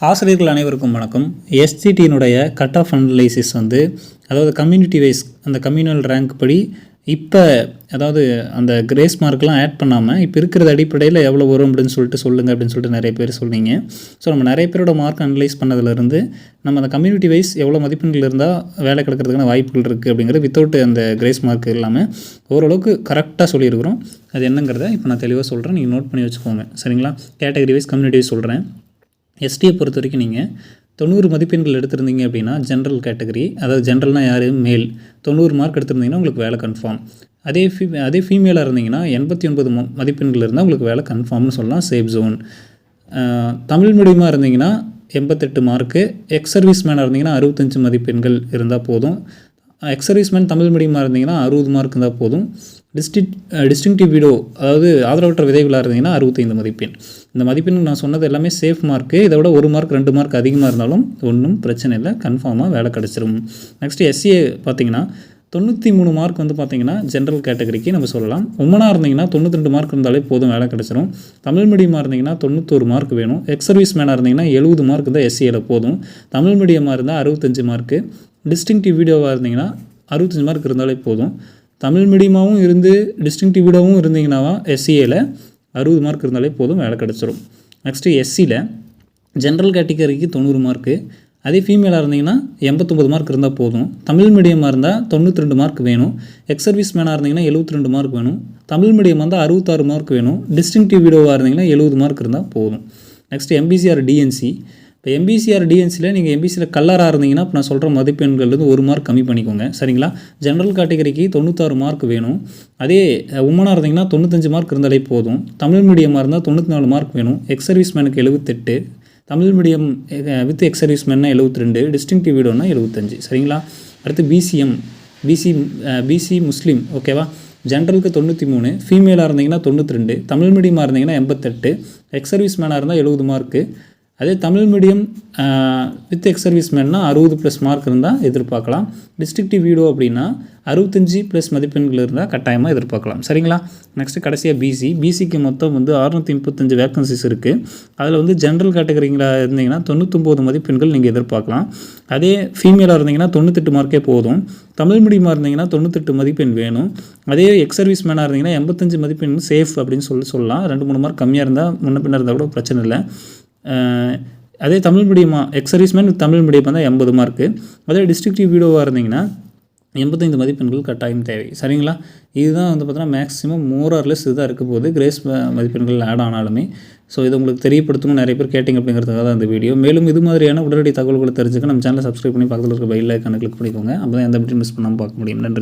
ஆசிரியர்கள் அனைவருக்கும் வணக்கம். எஸ்ஜிடியினுடைய கட் ஆஃப் அனலைசிஸ் அதாவது கம்யூனிட்டி வைஸ் அந்த கம்யூனல் ரேங்க் படி இப்போ அதாவது அந்த கிரேஸ் மார்க்லாம் ஆட் பண்ணாமல் இப்போ இருக்கிறது அடிப்படையில் எவ்வளோ வரும் அப்படின்னு சொல்லுங்கள் அப்படின்னு சொல்லிட்டு நிறைய பேர் சொன்னீங்க. ஸோ நம்ம நிறைய பேரோட மார்க் அனலைஸ் பண்ணதுலேருந்து நம்ம அந்த கம்யூனிட்டி வைஸ் எவ்வளோ மதிப்பெண்கள் இருந்தால் வேலை கிடைக்கிறதுக்கான வாய்ப்புகள் இருக்குது அப்படிங்கிறது வித்தவுட் அந்த கிரேஸ் மார்க் இல்லாமல் ஓரளவுக்கு கரெக்டாக சொல்லியிருக்கிறோம். அது என்னங்கிறத இப்போ நான் தெளிவாக சொல்கிறேன், நீங்கள் நோட் பண்ணி வச்சுக்கோங்க. சரிங்களா? கேட்டகரி வைஸ் கம்யூனிட்டி வைஸ் சொல்கிறேன். எஸ்டியை பொறுத்த வரைக்கும் நீங்கள் 90 மதிப்பெண்கள் எடுத்திருந்தீங்க அப்படின்னா ஜென்ரல் கேட்டகரி, அதாவது ஜென்ரல்னால் யார், மேல், 90 மார்க் எடுத்திருந்தீங்கன்னா உங்களுக்கு வேலை கன்ஃபார்ம். அதே ஃபீமேலாக இருந்தீங்கன்னா 89 மதிப்பெண்கள் இருந்தால் உங்களுக்கு வேலை கன்ஃபார்ம்னு சொல்லலாம், சேஃப் ஜோன். தமிழ் மீடியமாக இருந்தீங்கன்னா 88 மார்க்கு, எக்ஸ் சர்வீஸ் மேனாக இருந்தீங்கன்னா 65 மதிப்பெண்கள் இருந்தால் போதும். எக்ஸ் சர்வீஸ் மேன் தமிழ் மீடியமாக இருந்தீங்கன்னா 60 மார்க் இருந்தால் போதும். டிஸ்டிங்டிவ் வீடோ அதாவது ஆதரவற்ற விதைகளாக இருந்தீங்கன்னா 65 மதிப்பெண். இந்த மதிப்பெண் நான் சொன்னது எல்லாமே சேஃப் மார்க்கு. இதை விட 1 மார்க் 2 மார்க் அதிகமாக இருந்தாலும் ஒன்றும் பிரச்சனை இல்லை, கன்ஃபார்மாக வேலை கிடச்சிரும். நெக்ஸ்ட்டு எஸ்சிஏ பார்த்தீங்கன்னா 93 மார்க் பார்த்தீங்கன்னா ஜென்ரல் கேட்டகரிக்கு நம்ம சொல்லலாம். உமனாக இருந்தீங்கன்னா 92 மார்க் இருந்தாலே போதும், வேலை கிடச்சிரும். தமிழ் மீடியமாக இருந்தீங்கன்னா 91 மார்க் வேணும். எக்ஸ் சர்வீஸ் மேனாக இருந்தீங்கன்னா 70 மார்க் இருந்தால் எஸ்சிஏல போதும். தமிழ் மீடியமாக இருந்தால் 65 மார்க்கு. டிஸ்டிங்டிவ் வீடியோவாக இருந்தீங்கன்னா 65 மார்க் இருந்தாலே போதும். தமிழ் மீடியமாகவும் இருந்து டிஸ்டிங்டிவ் வீடியோவும் இருந்தீங்கன்னா எஸ்சிஏல 60 மார்க் இருந்தாலே போதும், வேலை கிடச்சிரும். நெக்ஸ்ட்டு எஸ்சியில் ஜென்ரல் கேட்டகரிக்கு 90 மார்க்கு, அதே ஃபீமேலாக இருந்தீங்கன்னா 89 மார்க் இருந்தால் போதும். தமிழ் மீடியமாக இருந்தால் 92 மார்க் வேணும். எக்ஸ் சர்வீஸ் மேனாக இருந்தீங்கன்னா 72 மார்க் வேணும். தமிழ் மீடியமாக இருந்தால் 66 மார்க் வேணும். டிஸ்டிங்டிவ் வீடியோவாக இருந்தீங்கன்னா 70 மார்க் இருந்தால் போதும். Next MBCR DNC. இப்போ எம்பிசிஆர் டிஎன்சியில் நீங்கள் எம்பிசியில் கல்லராக இருந்தீங்கன்னா இப்போ நான் சொல்கிற மதிப்பெண்கள்லேருந்து 1 மார்க் கம்மி பண்ணிக்கோங்க. சரிங்களா? ஜென்ரல் கேட்டகரிக்கு 96 மார்க் வேணும். அதே உமனாக இருந்தீங்கன்னா 95 மார்க் இருந்தாலே போதும். தமிழ் மீடியமாக இருந்தால் 94 மார்க் வேணும். எக்ஸ் சர்வீஸ் மேனுக்கு 78, Tamil medium with ex service மேன்னா 72, டிஸ்டிங்டிவ் வீடியோனா 75. சரிங்களா? அடுத்து பிசி முஸ்லீம். ஓகேவா? ஜென்ரலுக்கு 93, ஃபீமேலாக இருந்தீங்கன்னா 92, தமிழ் மீடியமாக இருந்தீங்கன்னா 88, எக்ஸ் சர்வீஸ் மேனாக இருந்தால் 70 மார்க்கு. அதே Tamil medium with ex service மேன்னா 60+ மார்க் இருந்தால் எதிர்பார்க்கலாம். டிஸ்ட்ரிக்டிவ் வீடியோ அப்படின்னா 65+ மதிப்பெண்கள் இருந்தால் கட்டாயமாக எதிர்பார்க்கலாம். சரிங்களா? நெக்ஸ்ட்டு கடைசியாக பிசிக்கு மொத்தம் 635 வேக்கன்சிஸ் இருக்குது. அதில் ஜென்ரல் கேட்டகரிங்களாக இருந்தீங்கன்னா 99 மதிப்பெண்கள் நீங்கள் எதிர்பார்க்கலாம். அதே ஃபீமேலாக இருந்தீங்கன்னா 98 மார்க்கே போதும். தமிழ் மீடியமாக இருந்தீங்கன்னா 98 மதிப்பெண் வேணும். அதே எக்ஸ் சர்வீஸ் மேனாக இருந்தீங்கன்னா 85 மதிப்பெண் சேஃப் அப்படின்னு சொல்லலாம். 2-3 மார்க் கம்மியாக இருந்தால் முன்ன பின்ன இருந்தால் கூட பிரச்சனை இல்லை. அதே தமிழ் மீடியமாக எக்ஸ் சர்வீஸ்மேன் தமிழ் மீடியம் தான் 80 மார்க்கு. அதே டிஸ்ட்ரிக்டிவ் வீடியோவாக இருந்தீங்கன்னா 85 மதிப்பெண்கள் கட்டாயம் தேவை. சரிங்களா? இதுதான் பார்த்தீங்கன்னா மேக்ஸிமம் மோரார்லெஸ் இதுதான் இருக்க போகுது, கிரேஸ் மதிப்பெண்கள் ஆட் ஆனாலுமே. ஸோ இதை உங்களுக்கு தெரியப்படுத்தணும், நிறைய பேர் கேட்டிங்க அப்படிங்கிறதுக்காக தான் இந்த வீடியோ. மேலும் இது மாதிரியான உடனடி தகவல்களை தெரிஞ்சுக்க நம்ம சேனலை சப்ஸ்கிரைப் பண்ணி பக்கத்தில் இருக்க பெல் ஐக்கானை கிளிக் பண்ணிக்கோங்க. அப்போ தான் எந்த அப்டேட் மிஸ் பண்ணாமல் பார்க்க முடியும். நன்றி.